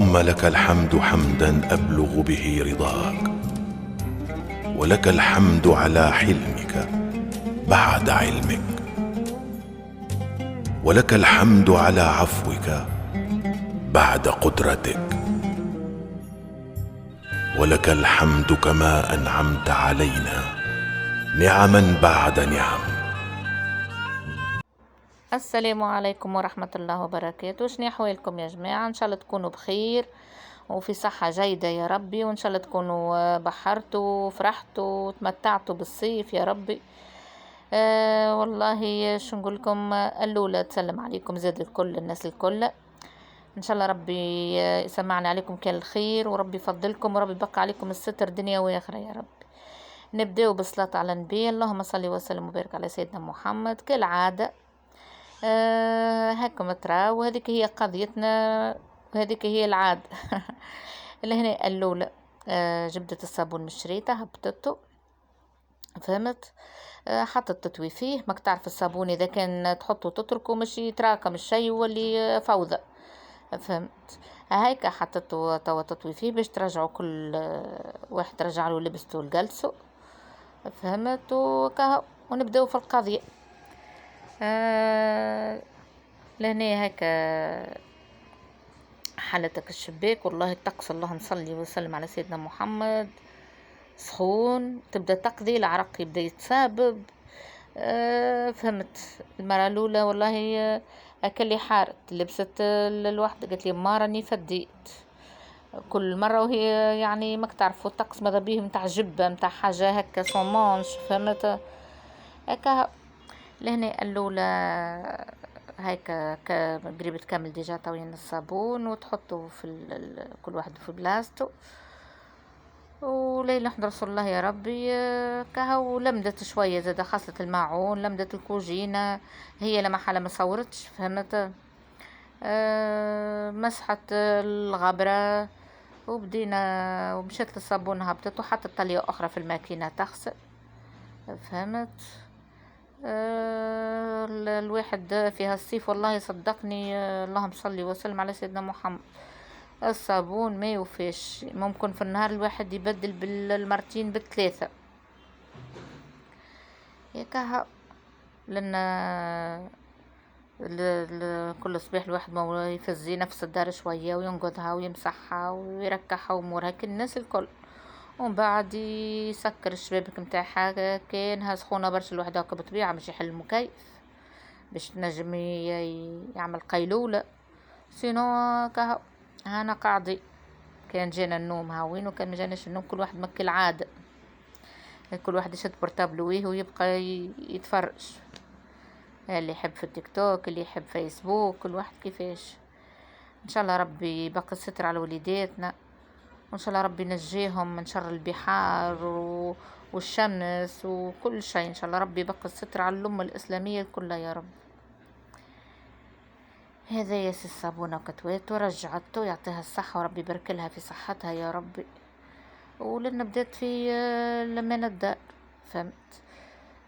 اللهم لك الحمد حمدا أبلغ به رضاك، ولك الحمد على حلمك بعد علمك، ولك الحمد على عفوك بعد قدرتك، ولك الحمد كما أنعمت علينا نعما بعد نعم. السلام عليكم ورحمة الله وبركاته. شنو أحوالكم يا جماعة؟ إن شاء الله تكونوا بخير وفي صحة جيدة يا ربي، وإن شاء الله تكونوا بحرتوا وفرحتوا وتمتعتوا بالصيف يا ربي. والله شو نقولكم، الأولى تسلم عليكم زاد الكل الناس الكل. إن شاء الله ربي يسمعنا عليكم كل الخير، وربي يفضلكم، وربي يبقى عليكم الستر دنيا وآخرة يا رب. نبدأ بالصلاة على النبي، اللهم صل وسلم وبارك على سيدنا محمد كالعادة. هاكم ترى، وهذيك هي قضيتنا وهذيك هي العادة. اللي هنا الأولى جبدت الصابون من الشريطة، هبطته، فهمت؟ حطت تطوي فيه، ماك تعرف الصابون إذا كان تحطه تتركه مش يتراكم الشيء واللي فوضى، فهمت؟ هيك حطته توا تطوي فيه باش ترجعوا كل واحد ترجع له لبسته لجلسه، فهمت؟ وكهو ونبداو في القضية. لهنا هيك حالتك الشباك، والله الطقس اللهم صلي وسلم على سيدنا محمد سخون، تبدا تقضي العرق يبدا يتسابب. فهمت؟ المرة الأولى والله أكلي حارت، لبست الواحدة قالت لي ما راني فديت كل مرة، وهي يعني ماك تعرفوا الطقس ماذا بيه متاع جبة متاع حاجة هكا صومانش، فهمت؟ هكا لهنا الأولى هيك قريب تكمل ديجا طوين الصابون وتحطه في كل واحد في بلاصتو، وليلة نحمد رسول الله يا ربي. كهو لمدت شوية زاد، خاصة الماعون لمدت الكوجينة، هي لما حالة ما صورتش، فهمت؟ مسحت الغبرة وبدينا، ومشيت للصابون هبطت وحطت طلية أخرى في الماكينة تغسل، فهمت؟ الواحد في هالصيف والله صدقني، اللهم صلي وسلم على سيدنا محمد، الصابون ما يوفيش، ممكن في النهار الواحد يبدل بالمرتين بالثلاثة هيك. لأن كل صباح الواحد ما يفزي نفس الدار شوية وينقضها ويمسحها ويركحها وامورها كالناس الكل، ومن بعد يسكر الشبابك متاعها كانها سخونة برشا، الواحد هكا بطبيعة مش يحل المكيف باش تنجم يعمل قيلولة، سينو كهو هانا قاعدي. كان جانا النوم هاوين وكان مجاناش النوم، كل واحد مكي العادة، كل واحد يشد بورتابلويه ويبقى يتفرج، اللي يحب في التيك توك اللي يحب فيسبوك، كل واحد كيفاش. ان شاء الله ربي يبقى الستر على وليداتنا، وان شاء الله ربي ينجيهم من شر البحار والشمس وكل شيء، ان شاء الله ربي يبقى الستر على الأمة الإسلامية كلها يا رب. هذا ياس الصابونة وكتوات ورجعته، يعطيها الصحة وربي يبارك لها في صحتها يا ربي، ولأن بدأت في لمن الدار، فهمت؟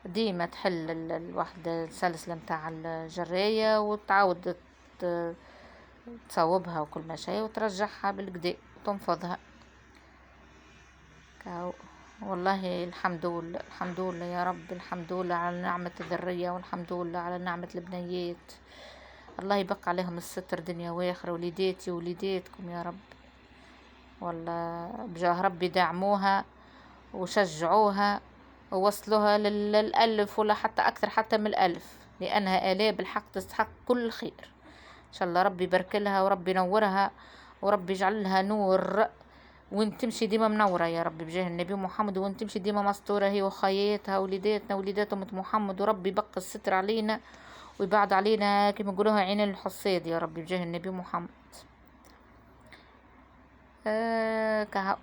ديما تحل الوحدة السلسلة متاع الجراية وتعاود تصوبها وكل ما شيء وترجعها بالقدا وتنفضها. والله الحمد لله الحمد لله يا رب، الحمد لله على نعمة الذرية، والحمد لله على نعمة البنيات، الله يبقى عليهم الستر دنيا واخرة، وليداتي وليداتكم يا رب، والله بجاه ربي دعموها وشجعوها ووصلوها للألف ولا حتى أكثر حتى من 1000، لأنها آلاء بالحق تستحق كل خير. إن شاء الله ربي يبارك لها وربي ينورها وربي يجعل لها نور، وين تمشي ديما منورة يا ربي بجاه النبي محمد، وين تمشي ديما مستورة هي وخياتها وليداتنا وليدات أمة محمد، وربي يبقى الستر علينا ويبعد علينا كما يقولوها عين الحصاد يا ربي بجاه النبي محمد.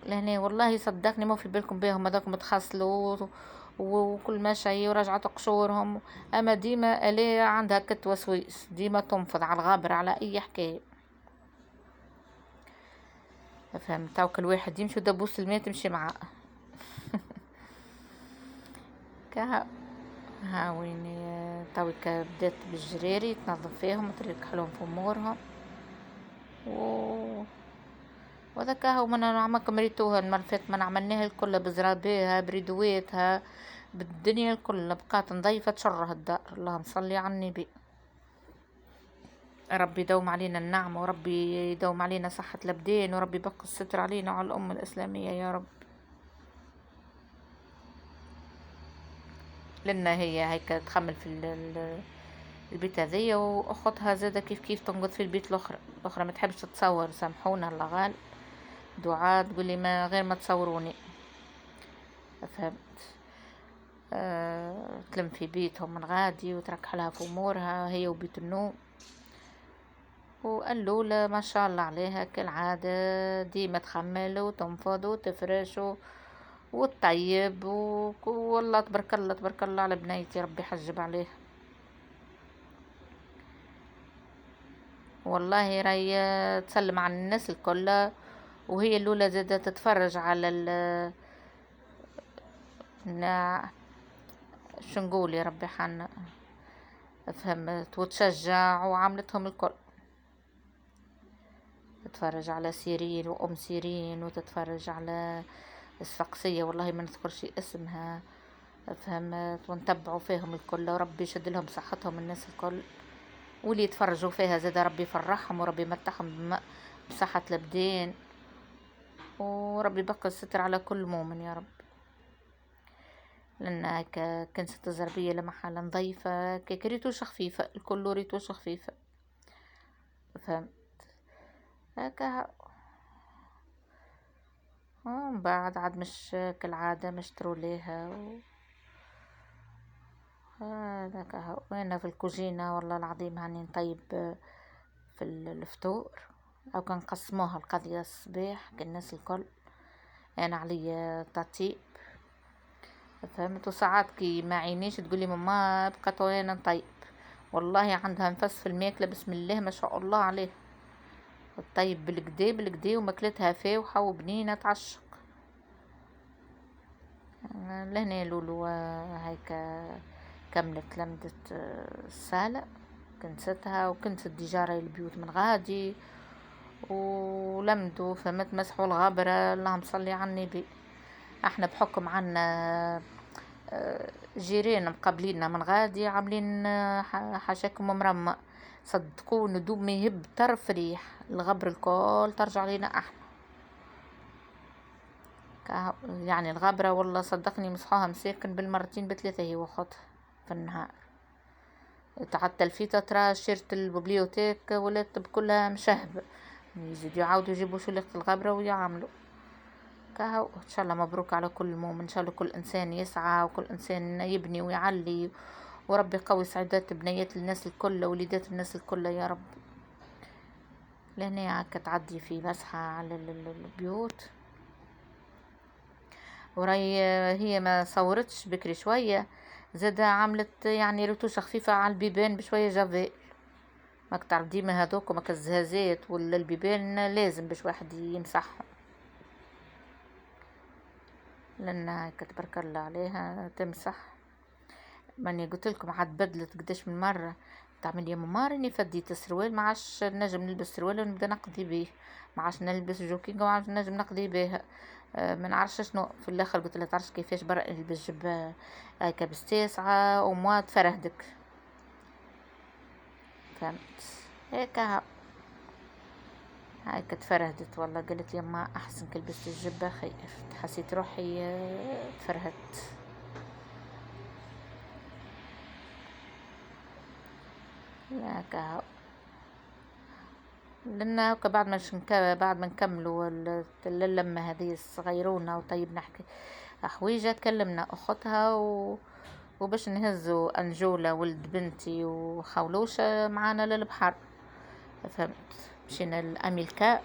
لهنا والله صدقني ما في بالكم بهم هذاك متخصلوا وكل ما شيء ورجعت قشورهم، اما ديما الا عندها كت وسويس، ديما تنفض على الغابر على اي حكايه، فهمت؟ تو كل واحد يمشي ودبوس الماء تمشي معاه. هاويني توك بدات بالجراري تنظف فيهم وتريك حلهم في امورهم وذاك هو من عمك مريتوها المرة فاتت من عملناها الكل بزرابيها بريدواتها بالدنيا الكل بقات نظيفة تشره الدار. اللهم صلي على النبي. ربي يدوم علينا النعمة وربي يدوم علينا صحة الأبدان وربي يبقى الستر علينا وعلى الأمة الإسلامية يا رب. لأن هي هيك تخمل في البيت هذيا وأختها زادة كيف كيف تنقض في البيت الأخرى ما تحبش تتصور. سامحونا الله غال دعاء تقولي ما غير ما تصوروني. فهمت. تلم في بيتهم من غادي وتركح لها في أمورها هي وبيت النوم. واللولة ما شاء الله عليها كالعادة ديما تخمل وتنفض وتفرش وتطيب والله تبارك الله تبارك الله على بنيتي ربي يحجب عليها. والله راهي تسلم على الناس الكل وهي اللولة زادة تتفرج على شو نقول يا ربي حنا فهمت وتشجع وعملتهم الكل. تتفرج على سيرين وأم سيرين وتتفرج على الصفاقسية والله ما نذكرش اسمها فهمت ونتبعوا فيهم الكل وربي يشد لهم صحتهم الناس الكل واللي يتفرجوا فيها زاد ربي يفرحهم وربي يمتعهم بصحة الأبدان وربي يبقى الستر على كل مؤمن يا رب. لأن هيك كنسة الزربية لمحل نظيفة كيك ريتوش خفيفة الكل ريتوش خفيفة فهمت هكا. بعد عاد مش كالعادة مشتروا ليها هذاك وين في الكوجينة والله العظيم هاني نطيب في الفطور أو كان قسموها القضية الصباح الناس الكل أنا علي تطيب فهمت. وساعات كي ما عينيش تقولي ماما بقت وين نطيب والله عندها نفس في الماكلة بسم الله ما شاء الله عليه الطيب بالكدا وماكلتها فاوحة وبنينة تعشق. لهنا لولو هيك كملت لمدت السالة كنستها وكنت ديجارة البيوت من غادي ولمدوا فمت مسحوا الغابرة اللهم صلي على النبي. احنا بحكم عنا جيرين مقابليننا من غادي عاملين حاشاكم مرمى صدقوا ندوب ما يهب طرف ريح الغبر الكل ترجع لينا احنا يعني الغبرة والله صدقني مسحوها مساكن بالمرتين بثلاثة هي وخطها في النهار. تعطل في ترى شيرة الببليوتيك ولات بكلها مشهبة يزيدوا يعاودوا يجيبوا شلة الغبرة ويعملوا كهو. ان شاء الله مبروك على كل مؤمن ان شاء الله كل انسان يسعى وكل انسان يبني ويعلي وربي قوي سعادات بنيات الناس الكل وليدات الناس الكل يا رب. لهنا هكا تعدي في مسحة على البيوت وراي هي ما صورتش بكري شوية زادة عملت يعني رتوشة خفيفة على البيبان بشوية جافيل ماك تعرف ديما هذوك وماك الزهازات ولا البيبان لازم باش واحد يمسحهم لأن هكا تبارك الله عليها تمسح. ماني قلت لكم عاد بدلت قداش من مرة تعمل يا ماما راني فديت السروال ما عادش نجم نلبس سروال ونبدا نقضي بيه ما عادش نلبس جوكينغ وما عادش نجم نقضي بيها ما نعرفش شنو في الاخر قلت لها تعرفش كيفاش برا نلبس جبه هكا بستاسعة وما تفرهدك فهمت هيك هايك تفرهدت والله قالت لي ما احسن كلبست الجبه خير حسيت روحي تفرهدت. هكا لأن هكا بعد ما نكملوا اللمة هذه الصغيرونة وطيب نحكي حويجة كلمنا أختها وباش نهزوا أنجولة ولد بنتي وخولوشة معانا للبحر فهمت. مشينا الأميلكار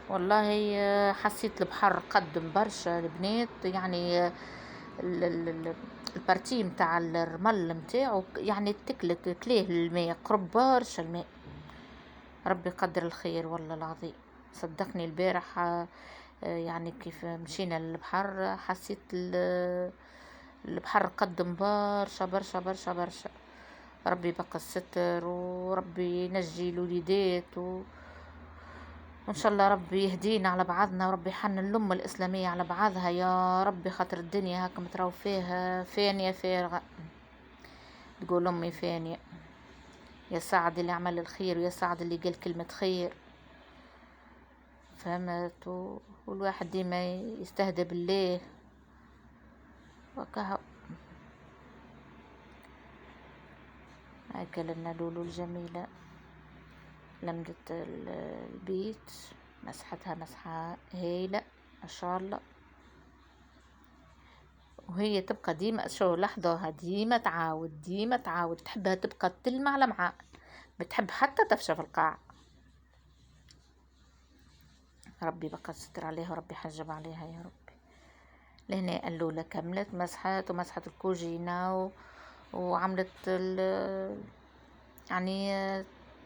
والله حسيت البحر قدم برشا البنات يعني البارتي متاع الرمل متاعو يعني كليه الماء قرب برشا الماء ربي يقدر الخير والله العظيم. صدقني البارح يعني كيف مشينا للبحر حسيت البحر قدم برشا برشا برشا برشا. ربي يبقى الستر وربي ينجي الوليدات وإن شاء الله ربي يهدينا على بعضنا، وربي يحنن الأمة الإسلامية على بعضها يا ربي، خاطر الدنيا هاك متراو فيها فانية فارغة. تقول أمي فانية، يا سعد اللي عمل الخير ويا سعد اللي قال كلمة خير، فهمت؟ والواحد ديما يستهدى بالله وكها. هاكا لنا لولو الجميلة لمدت البيت، مسحتها مسحة هايلة ما شاء الله. وهي تبقى ديما شو لحظة ديما تعاود ديما تعاود، تحبها تبقى تلمع لمعة، بتحب حتى تفشى في القاع. ربي بقى ستر عليها وربي حجب عليها يا ربي. لهنا اللولة كملت مسحت ومسحت الكوجينة وعملت يعني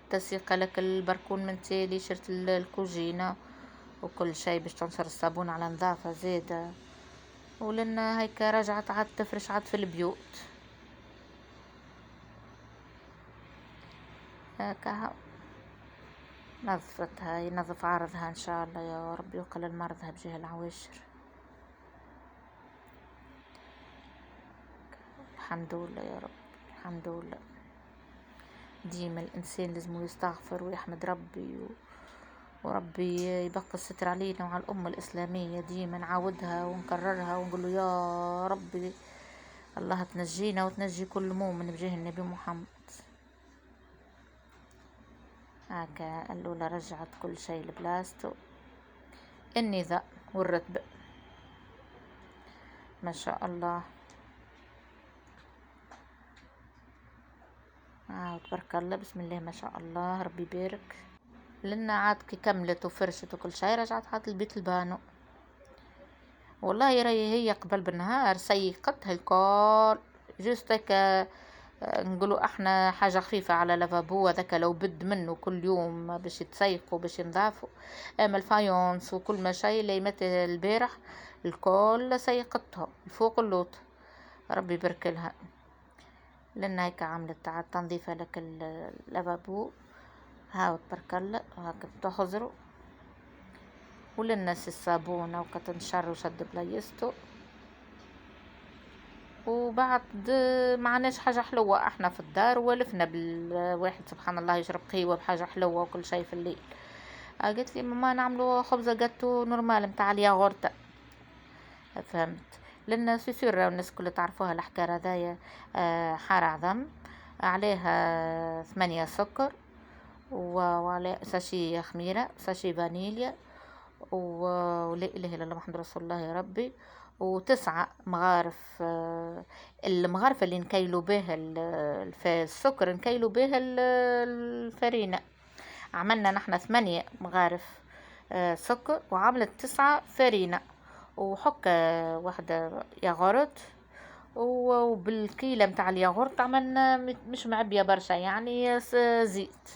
تسيق لك البركون من تالي، شرت الكوجينة وكل شيء باش تنشر الصابون على نظافة زيادة. ولنا هيك رجعت عاد تفرش عاد في البيوت هكا، نظفتها ينظف عارضها ان شاء الله يا ربي، وقلل مرضها بجاه العواشر. الحمد لله يا رب، الحمد لله. ديما الانسان لازم يستغفر ويحمد ربي وربي يبقى الستر علينا وعلى الأمة الإسلامية. ديما نعاودها ونكررها ونقول له يا ربي الله تنجينا وتنجي كل مؤمن بجاه النبي محمد. هكا الأولى رجعت كل شيء لبلاسته، النظام والرتب ما شاء الله. تبارك الله بسم الله ما شاء الله ربي يبارك لنا. عاد كي كملت وفرشت وكل شيء رجعت عاد البيت البانو. والله يا ري هي قبل بالنهار سيقتها الكل جوست هكا، نقولوا احنا حاجة خفيفة على لافابو هذاك لو بد منه كل يوم باش يتسيقوا باش ينضافوا. اما الفايونس وكل ما شيء اللي مات البارح الكل سيقتها الفوق اللوط، ربي يبارك لها. لان هيك عملت عاد تنظيفة لك اللافابو هاو تبارك الله هاك تخزروا، وللناس الصابونة وكتنشر وشد بلايستو. وبعد معناش حاجة حلوة احنا في الدار، ولفنا بالواحد سبحان الله يشرب قهوة بحاجة حلوة وكل شيء في الليل. قالت لي ماما نعملوا خبزة جاتو نورمال متاع الياغورتا، فهمت؟ لان سيسير الناس كل تعرفوها الحكاية هذايا. حار عظم عليها 8 سكر وعلى ساشي خميرة ساشي فانيليا ولا اله الا الله محمد رسول الله يا ربي، و9 مغارف. المغارف اللي نكيلوا به السكر نكيلوا به الفرينة. عملنا نحن 8 مغارف سكر وعملت 9 فرينة وحكة واحدة ياغورت. وبالكيلة متاع الياغورت عملنا مش معبية برشا يعني زيت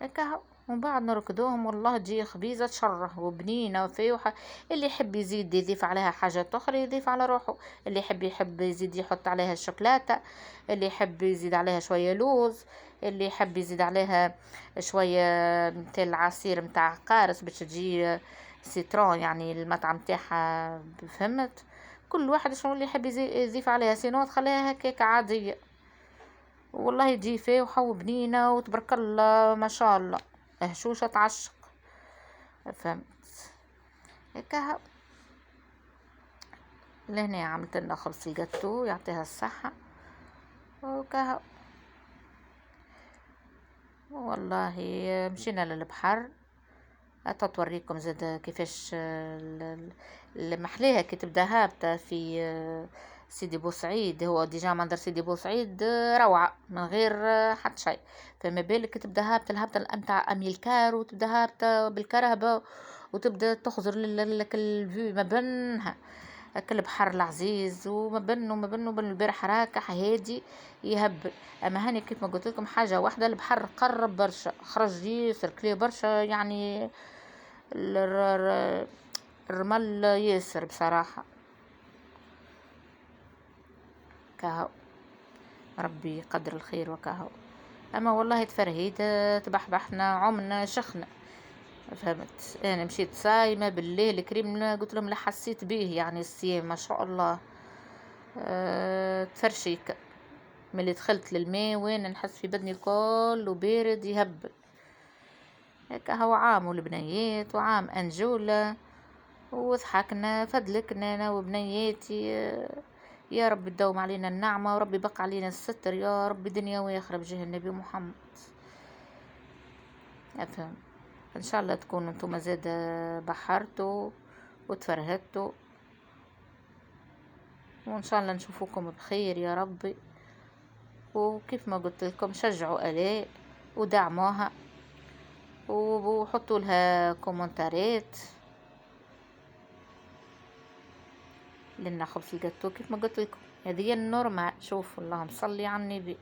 هكا. ومن بعد نركضوهم والله تجي خبيزة تشره وبنينة وفيوحة. اللي يحب يزيد يضيف عليها حاجات أخرى يضيف على روحه، اللي يحب يزيد يحط عليها الشوكولاتة، اللي يحب يزيد عليها شوية لوز، اللي يحب يزيد عليها شوية متاع العصير متاع قارص باش تجي سيترون يعني المطعم تاعها، فهمت؟ كل واحد شنو اللي يحب يضيف عليها، سينو تخليها هكاك عادية والله يجي فيه وبنينة وتبارك الله ما شاء الله هشوشة تعشق، فهمت؟ هكا. لهنا عملت لنا خبز الجاتو يعطيها الصحة وكها. والله مشينا للبحر حتى توريكم زاد كيفاش المحليها كي تبدا هابطة في سيدي بوسعيد. هو ديجا منظر سيدي بوسعيد روعة من غير حتى شيء، فما بالك تبدا هابطة الهبطة متاع أميلكار وتبدا هابطة بالكرهبة وتبدا تخزر لك الفيو ما بينها كل البحر العزيز وما بينه البارح راكح هادي يهبل. اما هاني كيف ما قلت لكم حاجه واحده، البحر قرب برشا خرج ياسر كلي برشا يعني الرمل ياسر بصراحه كهو. ربي يقدر الخير وكهو. اما والله تفرهيد تبحبحنا عمنا شخنا فهمت. انا مشيت صايمة بالليل كريم، قلت لهم لا حسيت بيه يعني الصيام ما شاء الله. تفرشيك من اللي دخلت للماء وين نحس في بدني كله بارد يهبل هيك. هو عام والبنيات وعام انجولة وضحكنا فدلكنا انا وبنياتي. يا رب تدوم علينا النعمة وربي بقى علينا الستر يا رب دنيا واخرة بجاه النبي محمد. افهم. ان شاء الله تكونوا انتم زاد بحرتوا وتفرهدتوا، وان شاء الله نشوفوكم بخير يا ربي. وكيف ما قلت لكم شجعوا الاء ودعموها وحطوا لها كومنتارات لنا خبز الجاتو. كيف ما قلت لكم هذه هي النورمال. شوفوا اللهم صلي على النبي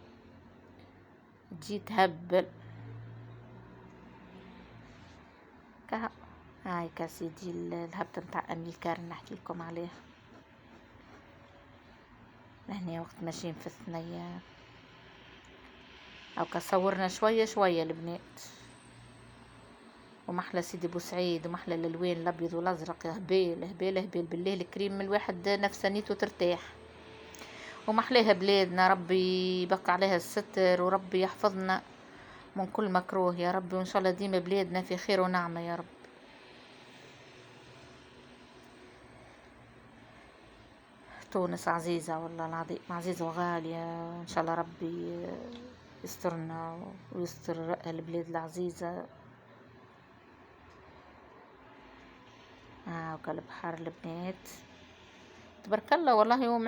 تجي تهبل كها. هاي كاسيدي الهبطة متاع اميلكار نحكي لكم عليها. هنا وقت ماشيين في الثنية او كصورنا شوية شوية البنات. ومحلى سيدي بوسعيد ومحلى الالوان الابيض والازرق هبيل هبيل هبيل بالله الكريم الواحد نفسانيته ترتاح. ومحلاها بلادنا ربي يبقى عليها الستر وربي يحفظنا من كل مكروه يا رب. وان شاء الله ديما بلادنا في خير ونعمة يا رب. تونس عزيزة والله العظيم عزيزة وغالية. ان شاء الله ربي يسترنا ويستر البلاد العزيزة. وكالبحر البنات تبارك الله والله. هو